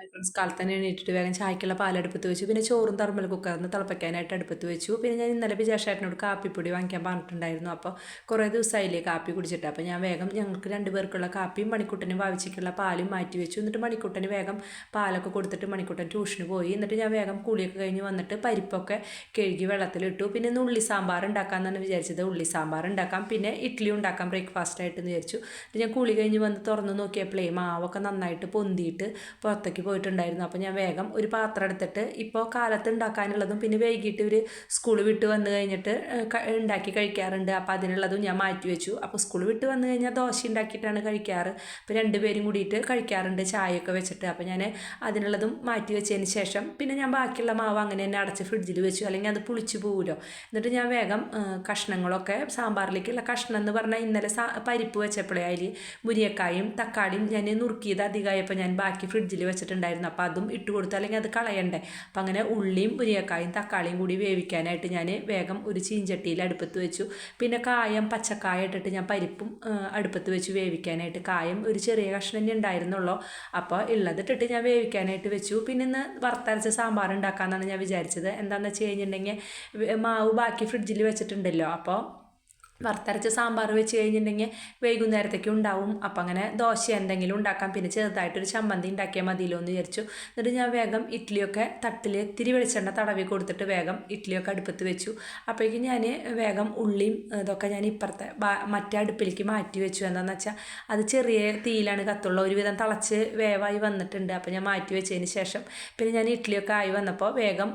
Friends കാലത്ത് തന്നെ എണീറ്റിട്ട് വേഗം ചായക്കുള്ള പാലടുപ്പത്ത് വെച്ചു. പിന്നെ ചോറും തർമ്മൽ കുക്കറിന്ന് തിളപ്പിക്കാനായിട്ട് അടുപ്പത്ത് വെച്ചു. പിന്നെ ഞാൻ ഇന്നലെ വിജയശേട്ടനോട് കാപ്പിപ്പൊടി വാങ്ങിക്കാൻ പറഞ്ഞിട്ടുണ്ടായിരുന്നു. അപ്പോൾ കുറേ ദിവസമായില്ലേ കാപ്പി കുടിച്ചിട്ട്. അപ്പോൾ ഞാൻ വേഗം ഞങ്ങൾക്ക് 2 പേർക്കുള്ള കാപ്പിയും മണിക്കുട്ടനും ഭാവിച്ചിക്കുള്ള പാലും മാറ്റി വെച്ചു. എന്നിട്ട് മണിക്കുട്ടന് വേഗം പാലൊക്കെ കൊടുത്തിട്ട് മണിക്കുട്ടൻ ട്യൂഷന് പോയി. എന്നിട്ട് ഞാൻ വേഗം കുളിയൊക്കെ കഴിഞ്ഞ് വന്നിട്ട് പരിപ്പൊക്കെ കഴുകി വെള്ളത്തിലിട്ടു. പിന്നെ ഇന്ന് ഉള്ളി സാമ്പാർ ഉണ്ടാക്കാമെന്നാണ് വിചാരിച്ചത്. ഉള്ളി സാമ്പാർ ഉണ്ടാക്കാം, പിന്നെ ഇഡ്ഡലി ഉണ്ടാക്കാം ബ്രേക്ക്ഫാസ്റ്റായിട്ടെന്ന് വിചാരിച്ചു. ഞാൻ കുളി കഴിഞ്ഞ് വന്ന് തുറന്ന് നോക്കിയപ്പോഴേ മാവൊക്കെ നന്നായിട്ട് പൊന്തിയിട്ട് പുറത്തേക്ക് പോയിട്ടുണ്ടായിരുന്നു. അപ്പോൾ ഞാൻ വേഗം ഒരു പാത്രം എടുത്തിട്ട് ഇപ്പോൾ കാലത്ത് ഉണ്ടാക്കാനുള്ളതും പിന്നെ വൈകിട്ട് ഒരു സ്കൂൾ വിട്ട് വന്നു കഴിഞ്ഞിട്ട് ഉണ്ടാക്കി കഴിക്കാറുണ്ട്. അപ്പോൾ അതിനുള്ളതും ഞാൻ മാറ്റി വെച്ചു. അപ്പോൾ സ്കൂൾ വിട്ട് വന്നു കഴിഞ്ഞാൽ ദോശ ഉണ്ടാക്കിയിട്ടാണ് കഴിക്കാറ്. അപ്പോൾ 2 പേരും കൂടിയിട്ട് കഴിക്കാറുണ്ട് ചായയൊക്കെ വെച്ചിട്ട്. അപ്പോൾ ഞാൻ അതിനുള്ളതും മാറ്റി വെച്ചതിന് ശേഷം പിന്നെ ഞാൻ ബാക്കിയുള്ള മാവ് അങ്ങനെ തന്നെ അടച്ച് ഫ്രിഡ്ജിൽ വെച്ചു, അല്ലെങ്കിൽ അത് പുളിച്ച് പോകുമല്ലോ. എന്നിട്ട് ഞാൻ വേഗം കഷ്ണങ്ങളൊക്കെ സാമ്പാറിലേക്കുള്ള കഷ്ണം എന്ന് പറഞ്ഞാൽ ഇന്നലെ പരിപ്പ് വെച്ചപ്പോഴേ അതിൽ മുരിങ്ങക്കായും തക്കാളിയും ഞാൻ നുറുക്കിയത് അധികമായപ്പോൾ ഞാൻ ബാക്കി ഫ്രിഡ്ജിൽ വെച്ചിട്ടുണ്ടായിരുന്നു. അപ്പോൾ അതും ഇട്ട് കൊടുത്തു, അല്ലെങ്കിൽ അത് കളയണ്ടേ. അപ്പോൾ അങ്ങനെ ഉള്ളിയും മുരിങ്ങക്കായും തക്കാളിയും കൂടി വേവിക്കാനായിട്ട് ഞാൻ വേഗം ഒരു ചീഞ്ചട്ടിയിൽ അടുപ്പത്ത് വെച്ചു. പിന്നെ കായം പച്ചക്കായ ഇട്ടിട്ട് ഞാൻ പരിപ്പും അടുപ്പത്ത് വെച്ച് വേവിക്കാനായിട്ട്. കായം ഒരു ചെറിയ കഷ്ണം തന്നെ ഉണ്ടായിരുന്നുള്ളൂ. അപ്പോൾ ഉള്ളതിട്ടിട്ട് ഞാൻ വേവിക്കാനായിട്ട് വെച്ചു. പിന്നെ ഇന്ന് വറുത്തരച്ച സാമ്പാർ ഉണ്ടാക്കാമെന്നാണ് ഞാൻ വിചാരിച്ചത്. എന്താണെന്ന് വെച്ച് കഴിഞ്ഞിട്ടുണ്ടെങ്കിൽ മാവ് ബാക്കി ഫ്രിഡ്ജിൽ വെച്ചിട്ടുണ്ടല്ലോ. അപ്പോൾ വറുത്തരച്ച സാമ്പാർ വെച്ച് കഴിഞ്ഞിട്ടുണ്ടെങ്കിൽ വൈകുന്നേരത്തേക്ക് ഉണ്ടാവും. അപ്പം അങ്ങനെ ദോശ എന്തെങ്കിലും ഉണ്ടാക്കാം, പിന്നെ ചെറുതായിട്ടൊരു ചമ്മന്തി ഉണ്ടാക്കിയാൽ മതിയല്ലോ എന്ന് വിചാരിച്ചു. എന്നിട്ട് ഞാൻ വേഗം ഇഡ്ഡലിയൊക്കെ തട്ടിൽ ഇത്തിരി വെളിച്ചെണ്ണ തടവി കൊടുത്തിട്ട് വേഗം ഇഡ്ഡലിയൊക്കെ അടുപ്പത്ത് വെച്ചു. അപ്പോഴേക്കും ഞാൻ വേഗം ഉള്ളിയും ഇതൊക്കെ ഞാൻ ഇപ്പുറത്തെ മറ്റേ അടുപ്പിലേക്ക് മാറ്റി വെച്ചു. എന്താണെന്ന് വെച്ചാൽ അത് ചെറിയ തീയിലാണ് കത്തുള്ളൂ, ഒരുവിധം തിളച്ച് വേവായി വന്നിട്ടുണ്ട്. അപ്പോൾ ഞാൻ മാറ്റി വെച്ചതിന് ശേഷം പിന്നെ ഞാൻ ഇഡ്ഡലിയൊക്കെ ആയി വന്നപ്പോൾ വേഗം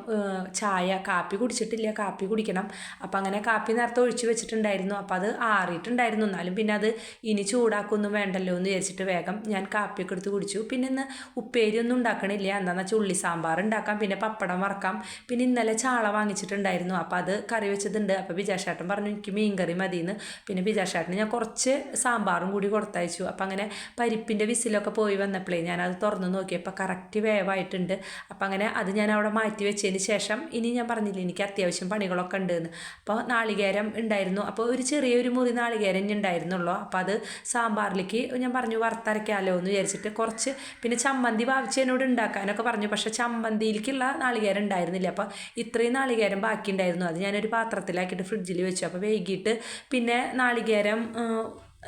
കാപ്പി കുടിച്ചിട്ടില്ല, കാപ്പി കുടിക്കണം. അപ്പോൾ അങ്ങനെ കാപ്പി നേരത്തെ ഒഴിച്ച് വെച്ചിട്ടുണ്ടായിരുന്നു. അപ്പോൾ അത് ആറിയിട്ടുണ്ടായിരുന്നു. എന്നാലും പിന്നെ അത് ഇനി ചൂടാക്കൊന്നും വേണ്ടല്ലോ എന്ന് വിചാരിച്ചിട്ട് വേഗം ഞാൻ കാപ്പിയൊക്കെ എടുത്ത് കുടിച്ചു. പിന്നെ ഇന്ന് ഉപ്പേരി ഒന്നും ഉണ്ടാക്കണില്ല. എന്താണെന്ന് വെച്ചാൽ ഉള്ളി സാമ്പാർ ഉണ്ടാക്കാം, പിന്നെ പപ്പടം വറക്കാം. പിന്നെ ഇന്നലെ ചാള വാങ്ങിച്ചിട്ടുണ്ടായിരുന്നു, അപ്പോൾ അത് കറി വെച്ചതുണ്ട്. അപ്പോൾ വിജയശേട്ടൻ പറഞ്ഞു എനിക്ക് മീൻകറി മതിയെന്ന്. പിന്നെ വിജയശേട്ടന് ഞാൻ കുറച്ച് സാമ്പാറും കൂടി കൊടുത്തയച്ചു. അപ്പോൾ അങ്ങനെ പരിപ്പിൻ്റെ വിസിലൊക്കെ പോയി വന്നപ്പോഴേ ഞാനത് തുറന്ന് നോക്കിയപ്പോൾ കറക്റ്റ് വേവായിട്ടുണ്ട്. അപ്പോൾ അങ്ങനെ അത് ഞാൻ അവിടെ മാറ്റി വെച്ചതിന് ശേഷം ഇനി ഞാൻ പറഞ്ഞില്ലേ എനിക്ക് അത്യാവശ്യം പണികളൊക്കെ ഉണ്ടെന്ന്. അപ്പോൾ നാളികേരം ഉണ്ടായിരുന്നു. അപ്പോൾ ഒരു ചെറിയൊരു മുറി നാളികേരം ഉണ്ടായിരുന്നുള്ളൂ. അപ്പോൾ അത് സാമ്പാറിലേക്ക് ഞാൻ പറഞ്ഞു വറുത്തരയ്ക്കാമല്ലോ എന്ന് വിചാരിച്ചിട്ട് കുറച്ച്. പിന്നെ ചമ്മന്തി ഭാവിച്ചതിനോട് ഉണ്ടാക്കാനൊക്കെ പറഞ്ഞു, പക്ഷേ ചമ്മന്തിയിലേക്കുള്ള നാളികേരം ഉണ്ടായിരുന്നില്ല. അപ്പോൾ ഇത്രയും നാളികേരം ബാക്കി ഉണ്ടായിരുന്നു. അത് ഞാനൊരു പാത്രത്തിലാക്കിയിട്ട് ഫ്രിഡ്ജിൽ വെച്ചു. അപ്പോൾ വൈകിട്ട് പിന്നെ നാളികേരം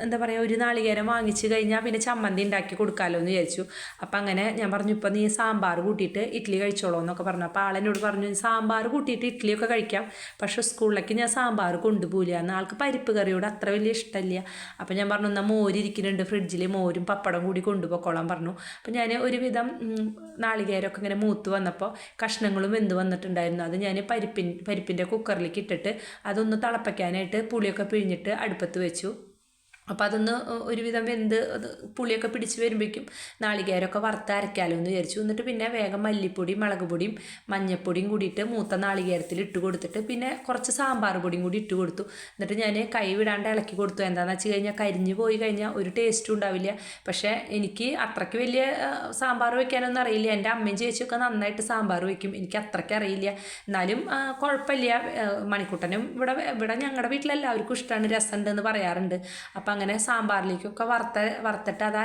എന്താ പറയുക, ഒരു നാളികേരം വാങ്ങിച്ച് കഴിഞ്ഞാൽ പിന്നെ ചമ്മന്തി ഉണ്ടാക്കി കൊടുക്കാമല്ലോ എന്ന് വിചാരിച്ചു. അപ്പം അങ്ങനെ ഞാൻ പറഞ്ഞു ഇപ്പോൾ നീ സാമ്പാർ കൂട്ടിയിട്ട് ഇഡ്ഡലി കഴിച്ചോളൂ എന്നൊക്കെ പറഞ്ഞു. അപ്പോൾ ആളെന്നോട് പറഞ്ഞു സാമ്പാർ കൂട്ടിയിട്ട് ഇഡ്ഡലിയൊക്കെ കഴിക്കാം, പക്ഷേ സ്കൂളിലേക്ക് ഞാൻ സാമ്പാർ കൊണ്ടുപോകില്ല എന്ന്. ആൾക്ക് പരിപ്പ് കറിയോട് അത്ര വലിയ ഇഷ്ടമില്ല. അപ്പോൾ ഞാൻ പറഞ്ഞു എന്നാൽ മോരിരിക്കുന്നുണ്ട് ഫ്രിഡ്ജിൽ, മോരും പപ്പടം കൂടി കൊണ്ടുപോയിക്കോളാൻ പറഞ്ഞു. അപ്പോൾ ഞാൻ ഒരുവിധം നാളികേരമൊക്കെ ഇങ്ങനെ മൂത്ത് വന്നപ്പോൾ കഷ്ണങ്ങളും വെന്ത് വന്നിട്ടുണ്ടായിരുന്നു. അത് ഞാൻ പരിപ്പിൻ്റെ കുക്കറിലേക്ക് ഇട്ടിട്ട് അതൊന്ന് തിളപ്പിക്കാനായിട്ട് പുളിയൊക്കെ പിഴിഞ്ഞിട്ട് അടുപ്പത്ത് വെച്ചു. അപ്പോൾ അതൊന്ന് ഒരുവിധം വെന്ത് അത് പുളിയൊക്കെ പിടിച്ച് വരുമ്പോഴേക്കും നാളികേരമൊക്കെ വറുത്ത് അരയ്ക്കാമല്ലോ എന്ന് വിചാരിച്ചു. എന്നിട്ട് പിന്നെ വേഗം മല്ലിപ്പൊടിയും മുളക് പൊടിയും മഞ്ഞൾപ്പൊടിയും കൂടിയിട്ട് മൂത്ത നാളികേരത്തിൽ ഇട്ട് കൊടുത്തിട്ട് പിന്നെ കുറച്ച് സാമ്പാർ പൊടിയും കൂടി ഇട്ട് കൊടുത്തു. എന്നിട്ട് ഞാൻ കൈ വിടാണ്ട് ഇളക്കി കൊടുത്തു. എന്താണെന്ന് വെച്ച് കഴിഞ്ഞാൽ കരിഞ്ഞ് പോയി കഴിഞ്ഞാൽ ഒരു ടേസ്റ്റും ഉണ്ടാവില്ല. പക്ഷേ എനിക്ക് അത്രയ്ക്ക് വലിയ സാമ്പാർ വയ്ക്കാനൊന്നും അറിയില്ല. എൻ്റെ അമ്മയും ചേച്ചിയൊക്കെ നന്നായിട്ട് സാമ്പാർ വയ്ക്കും, എനിക്ക് അത്രയ്ക്ക് അറിയില്ല. എന്നാലും കുഴപ്പമില്ല. മണിക്കുട്ടനും ഇവിടെ ഞങ്ങളുടെ വീട്ടിലെല്ലാവർക്കും ഇഷ്ടമാണ്, രസമുണ്ടെന്ന് പറയാറുണ്ട്. അപ്പം അങ്ങനെ സാമ്പാറിലേക്കൊക്കെ വറുത്തിട്ട് അത്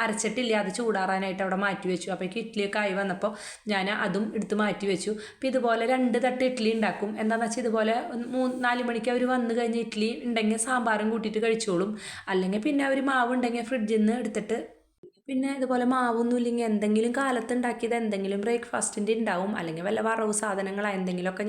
അരച്ചിട്ടില്ല, അത് ചൂടാറാനായിട്ട് അവിടെ മാറ്റി വെച്ചു. അപ്പോഴേക്ക് ഇഡ്ഡലിയൊക്കെ ആയി വന്നപ്പോൾ ഞാൻ അതും എടുത്ത് മാറ്റി വെച്ചു. അപ്പോൾ ഇതുപോലെ 2 തട്ട് ഇഡ്ഡലി ഉണ്ടാക്കും. എന്താണെന്ന് വെച്ചാൽ ഇതുപോലെ 3-4 മണിക്ക് അവർ വന്നു കഴിഞ്ഞ് ഇഡ്ഡലി ഉണ്ടെങ്കിൽ സാമ്പാറും കൂട്ടിയിട്ട് കഴിച്ചോളും. അല്ലെങ്കിൽ പിന്നെ അവർ മാവ് ഉണ്ടെങ്കിൽ ഫ്രിഡ്ജിൽ നിന്ന് എടുത്തിട്ട് പിന്നെ ഇതുപോലെ മാവൊന്നും ഇല്ലെങ്കിൽ എന്തെങ്കിലും കാലത്ത് ഉണ്ടാക്കിയത് എന്തെങ്കിലും ബ്രേക്ക്ഫാസ്റ്റിൻ്റെ ഉണ്ടാവും, അല്ലെങ്കിൽ വല്ല വറവ് സാധനങ്ങളോ എന്തെങ്കിലുമൊക്കെ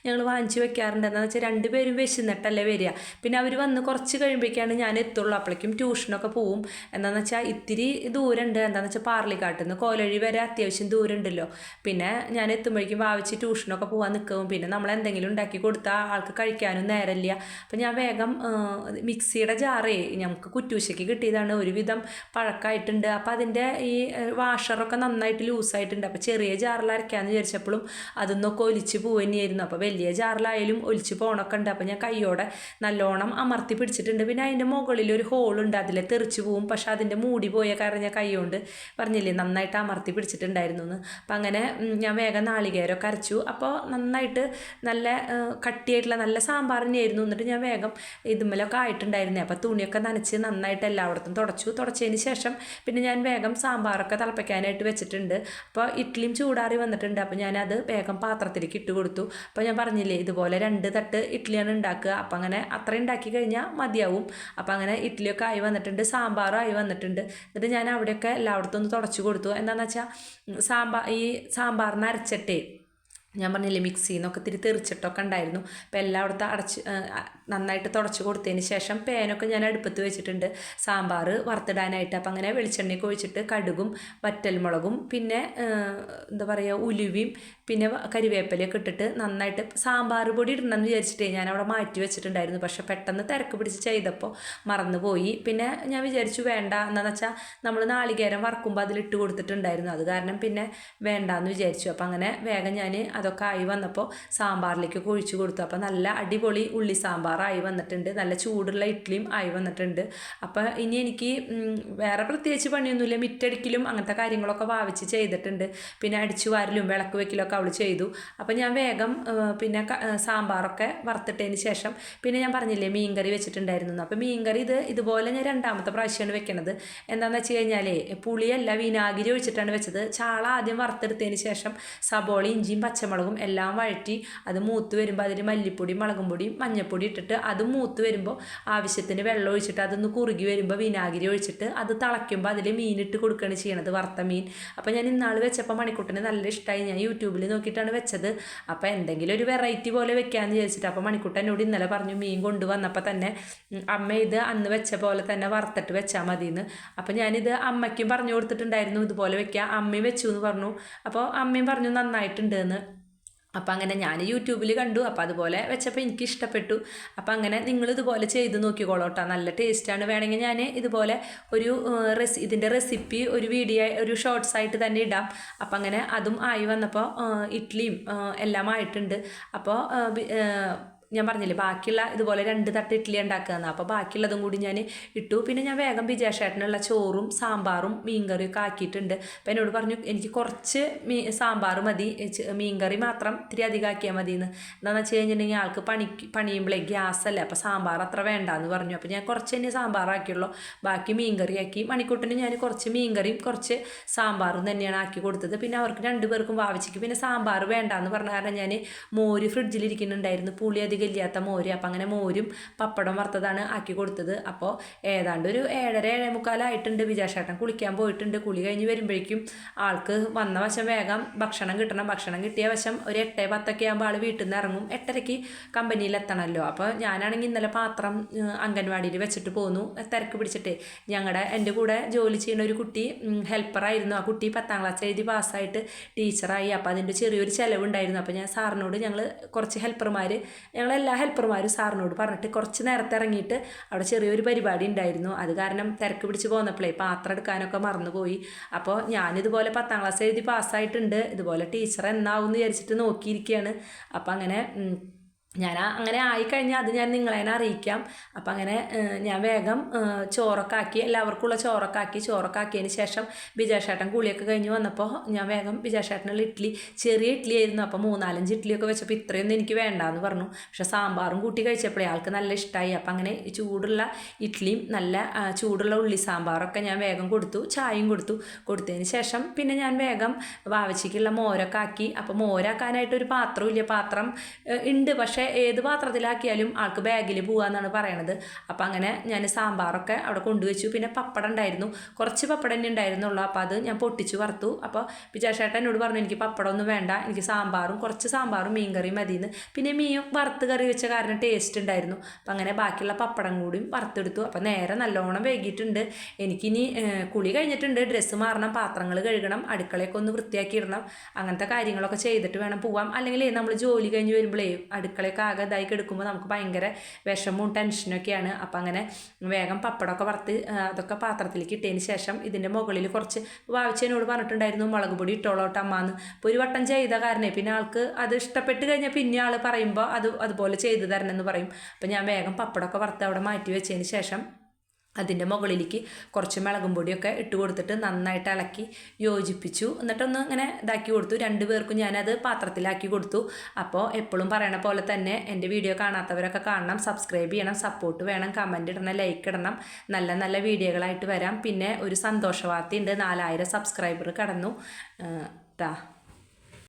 ഞങ്ങൾ വാങ്ങിച്ച് വെക്കാറുണ്ട്. എന്താണെന്ന് വെച്ചാൽ 2 പേരും വിശന്നിട്ടല്ലേ വരിക. പിന്നെ അവർ വന്ന് കുറച്ച് കഴിയുമ്പോഴേക്കാണ് ഞാൻ എത്തുള്ളൂ. അപ്പോഴേക്കും ട്യൂഷനൊക്കെ പോവും. എന്താണെന്ന് വെച്ചാൽ ഇത്തിരി ദൂരമുണ്ട്. എന്താണെന്ന് വെച്ചാൽ പാർലിക്കാട്ടിൽ നിന്ന് കോലഴി വരെ അത്യാവശ്യം ദൂരമുണ്ടല്ലോ. പിന്നെ ഞാൻ എത്തുമ്പോഴേക്കും ഭാവിച്ച് ട്യൂഷനൊക്കെ പോകാൻ നിൽക്കും. പിന്നെ നമ്മൾ എന്തെങ്കിലും ഉണ്ടാക്കി കൊടുത്താൽ ആൾക്ക് കഴിക്കാനും നേരമില്ല. അപ്പം ഞാൻ വേഗം മിക്സിയുടെ ജാറേ നമുക്ക് കുറ്റൂശയ്ക്ക് കിട്ടിയതാണ്, ഒരുവിധം പഴക്കമായിട്ടുണ്ട്. അപ്പോൾ അതിൻ്റെ ഈ വാഷറൊക്കെ നന്നായിട്ട് ലൂസായിട്ടുണ്ട്. അപ്പോൾ ചെറിയ ജാറിൽ അരയ്ക്കാമെന്ന് വിചാരിച്ചപ്പോഴും അതൊന്നൊക്കെ ഒലിച്ച് പോവുക തന്നെയായിരുന്നു. അപ്പോൾ വലിയ ജാറിലായാലും ഒലിച്ച് പോകണമൊക്കെ ഉണ്ട്. അപ്പോൾ ഞാൻ കൈയോടെ നല്ലോണം അമർത്തി പിടിച്ചിട്ടുണ്ട്. പിന്നെ അതിൻ്റെ മുകളിൽ ഒരു ഹോളുണ്ട്, അതിലെ തെറിച്ച് പോവും. പക്ഷേ അതിൻ്റെ മൂടി പോയ കാരണം ഞാൻ കൈ കൊണ്ട് പറഞ്ഞില്ലേ നന്നായിട്ട് അമർത്തി പിടിച്ചിട്ടുണ്ടായിരുന്നു എന്ന്. അപ്പം അങ്ങനെ ഞാൻ വേഗം നാളികേരമൊക്കെ അരച്ചു. അപ്പോൾ നന്നായിട്ട് നല്ല കട്ടിയായിട്ടുള്ള നല്ല സാമ്പാർ തന്നെയായിരുന്നു. എന്നിട്ട് ഞാൻ വേഗം ഇതുമ്മലൊക്കെ ആയിട്ടുണ്ടായിരുന്നേ. അപ്പോൾ തുണിയൊക്കെ നനച്ച് നന്നായിട്ട് എല്ലായിടത്തും തുടച്ചതിന് ശേഷം പിന്നെ ഞാൻ വേഗം സാമ്പാറൊക്കെ തിളപ്പിക്കാനായിട്ട് വെച്ചിട്ടുണ്ട്. അപ്പോൾ ഇഡ്ഡലിയും ചൂടാറി വന്നിട്ടുണ്ട്. അപ്പോൾ ഞാനത് വേഗം പാത്രത്തിലേക്ക് ഇട്ട് കൊടുത്തു. അപ്പോൾ ഞാൻ പറഞ്ഞില്ലേ ഇതുപോലെ 2 തട്ട് ഇഡ്ഡലിയാണ് ഉണ്ടാക്കുക. അപ്പോൾ അങ്ങനെ അത്ര ഉണ്ടാക്കി കഴിഞ്ഞാൽ മതിയാവും. അപ്പോൾ അങ്ങനെ ഇഡ്ഡലിയൊക്കെ ആയി വന്നിട്ടുണ്ട്, സാമ്പാറും ആയി വന്നിട്ടുണ്ട്. എന്നിട്ട് ഞാൻ അവിടെയൊക്കെ എല്ലായിടത്തും ഒന്ന് തുടച്ചു കൊടുത്തു. എന്താണെന്ന് വെച്ചാൽ ഈ സാമ്പാറിന് അരച്ചിട്ടേ ഞാൻ പറഞ്ഞില്ലേ മിക്സിയിൽ നിന്നൊക്കെ ഇത്തിരി തെറിച്ചിട്ടൊക്കെ ഉണ്ടായിരുന്നു. അപ്പോൾ എല്ലായിടത്തും നന്നായിട്ട് തുടച്ച് കൊടുത്തതിന് ശേഷം പാനൊക്കെ ഞാൻ അടുപ്പത്ത് വെച്ചിട്ടുണ്ട് സാമ്പാർ വറുത്തിടാനായിട്ട്. അപ്പം അങ്ങനെ വെളിച്ചെണ്ണയൊക്കെ ഒഴിച്ചിട്ട് കടുകും വറ്റൽമുളകും പിന്നെ എന്താ പറയുക ഉലുവയും പിന്നെ കരിവേപ്പിലയൊക്കെ ഇട്ടിട്ട് നന്നായിട്ട് സാമ്പാർ പൊടി ഇടണമെന്ന് വിചാരിച്ചിട്ടേ ഞാൻ അവിടെ മാറ്റി വെച്ചിട്ടുണ്ടായിരുന്നു. പക്ഷെ പെട്ടെന്ന് തിരക്ക് പിടിച്ച് ചെയ്തപ്പോൾ മറന്നുപോയി. പിന്നെ ഞാൻ വിചാരിച്ചു വേണ്ട, എന്താണെന്ന് വെച്ചാൽ നമ്മൾ നാളികേരം വറക്കുമ്പോൾ അതിലിട്ട് കൊടുത്തിട്ടുണ്ടായിരുന്നു. അത് കാരണം പിന്നെ വേണ്ടാന്ന് വിചാരിച്ചു. അപ്പം അങ്ങനെ വേഗം ഞാൻ അതൊക്കെ ആയി വന്നപ്പോൾ സാമ്പാറിലേക്ക് ഒഴിച്ചു കൊടുത്തു. അപ്പോൾ നല്ല അടിപൊളി ഉള്ളി സാമ്പാറായി വന്നിട്ടുണ്ട്. നല്ല ചൂടുള്ള ഇഡ്ഡലിയും ആയി വന്നിട്ടുണ്ട്. അപ്പോൾ ഇനി എനിക്ക് വേറെ പ്രത്യേകിച്ച് പണിയൊന്നുമില്ല. മിറ്റടിക്കലും അങ്ങനത്തെ കാര്യങ്ങളൊക്കെ ഭാവിച്ച് ചെയ്തിട്ടുണ്ട്. പിന്നെ അടിച്ചു വാരലും വിളക്ക് വെക്കലൊക്കെ അവൾ ചെയ്തു. അപ്പോൾ ഞാൻ വേഗം പിന്നെ സാമ്പാറൊക്കെ വറുത്തിട്ടതിന് ശേഷം പിന്നെ ഞാൻ പറഞ്ഞില്ലേ മീൻകറി വെച്ചിട്ടുണ്ടായിരുന്നു. അപ്പോൾ മീൻകറി ഇതുപോലെ ഞാൻ 2ാമത്തെ പ്രാവശ്യമാണ് വെക്കണത്. എന്താണെന്ന് വെച്ച് കഴിഞ്ഞാലേ പുളിയല്ല വിനാഗിരി ഒഴിച്ചിട്ടാണ് വെച്ചത്. ചാള ആദ്യം വറുത്തെടുത്തതിന് ശേഷം സബോള ഇഞ്ചിയും പച്ചമുളകും എല്ലാം വഴറ്റി അത് മൂത്ത് വരുമ്പോൾ അതിൽ മല്ലിപ്പൊടി മുളകും പൊടി മഞ്ഞൾപ്പൊടി ഇട്ടിട്ട് അത് മൂത്ത് വരുമ്പോൾ ആവശ്യത്തിന് വെള്ളം ഒഴിച്ചിട്ട് അതൊന്ന് കുറുകി വരുമ്പോൾ വിനാഗിരി ഒഴിച്ചിട്ട് അത് തിളയ്ക്കുമ്പോൾ അതിൽ മീനിട്ട് കൊടുക്കുകയാണ് ചെയ്യണത്, വറുത്ത മീൻ. അപ്പോൾ ഞാൻ ഇന്നാൾ വെച്ചപ്പോൾ മണിക്കുട്ടന് നല്ല ഇഷ്ടമായി. ഞാൻ യൂട്യൂബിൽ നോക്കിയിട്ടാണ് വെച്ചത്. അപ്പോൾ എന്തെങ്കിലും ഒരു വെറൈറ്റി പോലെ വെക്കാമെന്ന് വിചാരിച്ചിട്ട് അപ്പോൾ മണിക്കുട്ടൻ എന്നോട് ഇന്നലെ പറഞ്ഞു മീൻ കൊണ്ടുവന്നപ്പോൾ തന്നെ അമ്മ ഇത് അന്ന് വെച്ച പോലെ തന്നെ വറുത്തിട്ട് വെച്ചാൽ മതിയെന്ന്. അപ്പോൾ ഞാനിത് അമ്മയ്ക്കും പറഞ്ഞു കൊടുത്തിട്ടുണ്ടായിരുന്നു ഇതുപോലെ വെക്കുക. അമ്മയും വെച്ചു എന്ന് പറഞ്ഞു. അപ്പോൾ അമ്മയും പറഞ്ഞു നന്നായിട്ടുണ്ട് എന്ന്. അപ്പം അങ്ങനെ ഞാൻ യൂട്യൂബിൽ കണ്ടു. അപ്പോൾ അതുപോലെ വെച്ചപ്പോൾ എനിക്ക് ഇഷ്ടപ്പെട്ടു. അപ്പം അങ്ങനെ നിങ്ങളിതുപോലെ ചെയ്ത് നോക്കിക്കോളോട്ടോ, നല്ല ടേസ്റ്റാണ്. വേണമെങ്കിൽ ഞാൻ ഇതുപോലെ ഒരു ഇതിൻ്റെ റെസിപ്പി ഒരു വീഡിയോ ഒരു ഷോർട്സ് ആയിട്ട് തന്നെ ഇടാം. അപ്പം അങ്ങനെ അതും ആയി വന്നപ്പോൾ ഇഡ്ഡലിയും എല്ലാം ആയിട്ടുണ്ട്. അപ്പോൾ ഞാൻ പറഞ്ഞില്ലേ ബാക്കിയുള്ള ഇതുപോലെ 2 തട്ട് ഇഡ്ഡലി ഉണ്ടാക്കുകയെന്ന്. അപ്പോൾ ബാക്കിയുള്ളതും കൂടി ഞാൻ ഇട്ടു. പിന്നെ ഞാൻ വേഗം വിജേഷേട്ടനുള്ള ചോറും സാമ്പാറും മീൻകറിയൊക്കെ ആക്കിയിട്ടുണ്ട്. അപ്പോൾ എന്നോട് പറഞ്ഞു എനിക്ക് കുറച്ച് സാമ്പാർ മതി, മീൻകറി മാത്രം ഇത്തിരി അധികം ആക്കിയാൽ മതി എന്ന്. എന്താണെന്ന് വെച്ച് കഴിഞ്ഞിട്ടുണ്ടെങ്കിൽ ആൾക്ക് പണിയുമ്പോഴേ ഗ്യാസല്ലേ, അപ്പോൾ സാമ്പാർ അത്ര വേണ്ടാന്ന് പറഞ്ഞു. അപ്പോൾ ഞാൻ കുറച്ച് തന്നെ സാമ്പാറാക്കിയുള്ളൂ, ബാക്കി മീൻകറി ആക്കി. മണിക്കൂട്ടിന് ഞാൻ കുറച്ച് മീൻകറിയും കുറച്ച് സാമ്പാറും തന്നെയാണ് ആക്കി കൊടുത്തത്. പിന്നെ അവർക്ക് 2 പേർക്കും വാവിച്ചിക്ക് പിന്നെ സാമ്പാർ വേണ്ടാന്ന് പറഞ്ഞ കാരണം ഞാൻ മോര് ഫ്രിഡ്ജിലിരിക്കുന്നുണ്ടായിരുന്നു, പുളി അധികം ഇല്ലാത്ത മോര്. അപ്പം അങ്ങനെ മോരും പപ്പടം വറുത്തതാണ് ആക്കി കൊടുത്തത്. അപ്പോൾ ഏതാണ്ട് ഒരു 7:30 7:45 വിജേഷേട്ടൻ കുളിക്കാൻ പോയിട്ടുണ്ട്. കുളി കഴിഞ്ഞ് വരുമ്പോഴേക്കും ആൾക്ക് വന്ന വശം വേഗം ഭക്ഷണം കിട്ടണം. ഭക്ഷണം കിട്ടിയ വശം ഒരു 8:10 ആകുമ്പോൾ ആൾ വീട്ടിൽ നിന്ന് ഇറങ്ങും. 8:30 കമ്പനിയിൽ എത്തണമല്ലോ. അപ്പോൾ ഞാനാണെങ്കിൽ ഇന്നലെ പാത്രം അംഗൻവാടിയിൽ വെച്ചിട്ട് പോന്നു, തിരക്ക് പിടിച്ചിട്ട്. എൻ്റെ കൂടെ ജോലി ചെയ്യുന്ന ഒരു കുട്ടി ഹെൽപ്പറായിരുന്നു. ആ കുട്ടി 10ാം ക്ലാസ് എഴുതി പാസ്സായിട്ട് ടീച്ചറായി. അപ്പോൾ അതിൻ്റെ ചെറിയൊരു ചിലവുണ്ടായിരുന്നു. അപ്പോൾ ഞാൻ സാറിനോട് ഞങ്ങൾ കുറച്ച് ഞങ്ങളെല്ലാ ഹെൽപ്പർമാരും സാറിനോട് പറഞ്ഞിട്ട് കുറച്ച് നേരത്തെ ഇറങ്ങിയിട്ട് അവിടെ ചെറിയൊരു പരിപാടി ഉണ്ടായിരുന്നു. അത് കാരണം തിരക്ക് പിടിച്ച് പോന്നപ്പോഴേ പാത്രം എടുക്കാനൊക്കെ മറന്നുപോയി. അപ്പോൾ ഞാനിതുപോലെ 10ാം ക്ലാസ് എഴുതി പാസ്സായിട്ടുണ്ട്, ഇതുപോലെ ടീച്ചർ എന്നാവും എന്ന് വിചാരിച്ചിട്ട് നോക്കിയിരിക്കുകയാണ്. അപ്പം അങ്ങനെ ഞാൻ അങ്ങനെ ആയിക്കഴിഞ്ഞാൽ അത് ഞാൻ നിങ്ങളെ അറിയിക്കാം. അപ്പം അങ്ങനെ ഞാൻ വേഗം ചോറൊക്കെ ആക്കി, എല്ലാവർക്കുള്ള ചോറൊക്കെ ആക്കിയതിന് ശേഷം വിജേഷേട്ടൻ കുളിയൊക്കെ കഴിഞ്ഞ് വന്നപ്പോൾ ഞാൻ വേഗം വിജേഷേട്ടനുള്ള ഇഡ്ഡലി, ചെറിയ ഇഡ്ഡലി ആയിരുന്നു. അപ്പോൾ 3-4 ഇഡ്ഡലിയൊക്കെ വെച്ചപ്പോൾ ഇത്രയൊന്നും എനിക്ക് വേണ്ടാന്ന് പറഞ്ഞു. പക്ഷേ സാമ്പാറും കൂട്ടി കഴിച്ചപ്പോഴേ ആൾക്ക് നല്ല ഇഷ്ടമായി. അപ്പം അങ്ങനെ ചൂടുള്ള ഇഡ്ഡലിയും നല്ല ചൂടുള്ള ഉള്ളി സാമ്പാറൊക്കെ ഞാൻ വേഗം കൊടുത്തു, ചായയും കൊടുത്തതിന് ശേഷം പിന്നെ ഞാൻ വേഗം വാവച്ചിക്കുള്ള മോരൊക്കെ ആക്കി. അപ്പോൾ മോരാക്കാനായിട്ടൊരു പാത്രമില്ല, പാത്രം ഉണ്ട് പക്ഷേ ഏത് പാത്രത്തിലാക്കിയാലും ആൾക്ക് ബാഗിൽ പോകാമെന്നാണ് പറയണത്. അപ്പം അങ്ങനെ ഞാൻ സാമ്പാറൊക്കെ അവിടെ കൊണ്ടുവച്ചു. പിന്നെ പപ്പടം ഉണ്ടായിരുന്നു, കുറച്ച് പപ്പടം തന്നെ ഉണ്ടായിരുന്നുള്ളൂ. അപ്പോൾ അത് ഞാൻ പൊട്ടിച്ച് വറുത്തു. അപ്പോൾ വിജേഷേട്ടൻ എന്നോട് പറഞ്ഞു എനിക്ക് പപ്പടമൊന്നും വേണ്ട, എനിക്ക് കുറച്ച് സാമ്പാറും മീൻകറിയും മതിയെന്ന്. പിന്നെ മീൻ വറുത്ത് കറി വെച്ച കാരണം ടേസ്റ്റ് ഉണ്ടായിരുന്നു. അപ്പം അങ്ങനെ ബാക്കിയുള്ള പപ്പടം കൂടിയും വറുത്തെടുത്തു. അപ്പം നേരെ നല്ലോണം വൈകിട്ടുണ്ട്. എനിക്കിനി കുളി കഴിഞ്ഞിട്ടുണ്ട്, ഡ്രസ്സ് മാറണം, പാത്രങ്ങൾ കഴുകണം, അടുക്കളയൊക്കെ ഒന്ന് വൃത്തിയാക്കി ഇടണം, അങ്ങനത്തെ കാര്യങ്ങളൊക്കെ ചെയ്തിട്ട് വേണം പോവാം. അല്ലെങ്കിൽ നമ്മൾ ജോലി കഴിഞ്ഞ് വരുമ്പോഴേ അടുക്കളയൊക്കെ ആകെ ഇതായി എടുക്കുമ്പോൾ നമുക്ക് ഭയങ്കര വിഷമവും ടെൻഷനൊക്കെയാണ്. അപ്പം അങ്ങനെ വേഗം പപ്പടമൊക്കെ വറുത്ത് അതൊക്കെ പാത്രത്തിലേക്ക് ഇട്ടതിന് ശേഷം ഇതിൻ്റെ മുകളിൽ കുറച്ച് വാവിച്ചതിനോട് പറഞ്ഞിട്ടുണ്ടായിരുന്നു മുളക് പൊടി ഇട്ടോളോട്ട് അമ്മാന്ന്. അപ്പോൾ ഒരു വട്ടം ചെയ്ത കാരണേ പിന്നെ ആൾക്ക് അത് ഇഷ്ടപ്പെട്ട് കഴിഞ്ഞാൽ പിന്നെ ആൾ പറയുമ്പോൾ അതുപോലെ ചെയ്തു തരണം എന്ന് പറയും. അപ്പം ഞാൻ വേഗം പപ്പടമൊക്കെ വറുത്ത് അവിടെ മാറ്റി വെച്ചതിന് ശേഷം അതിൻ്റെ മുകളിലേക്ക് കുറച്ച് മുളകും പൊടിയൊക്കെ ഇട്ട് കൊടുത്തിട്ട് നന്നായിട്ട് ഇളക്കി യോജിപ്പിച്ചു. എന്നിട്ടൊന്ന് ഇങ്ങനെ ഇതാക്കി കൊടുത്തു. 2 പേർക്കും ഞാനത് പാത്രത്തിലാക്കി കൊടുത്തു. അപ്പോൾ എപ്പോഴും പറയണ പോലെ തന്നെ എൻ്റെ വീഡിയോ കാണാത്തവരൊക്കെ കാണണം, സബ്സ്ക്രൈബ് ചെയ്യണം, സപ്പോർട്ട് വേണം, കമൻറ്റ് ഇടണം, ലൈക്ക് ഇടണം. നല്ല നല്ല വീഡിയോകളായിട്ട് വരാം. പിന്നെ ഒരു സന്തോഷ വാർത്തയുണ്ട്, 4000 സബ്സ്ക്രൈബർ കടന്നു ട്ടാ.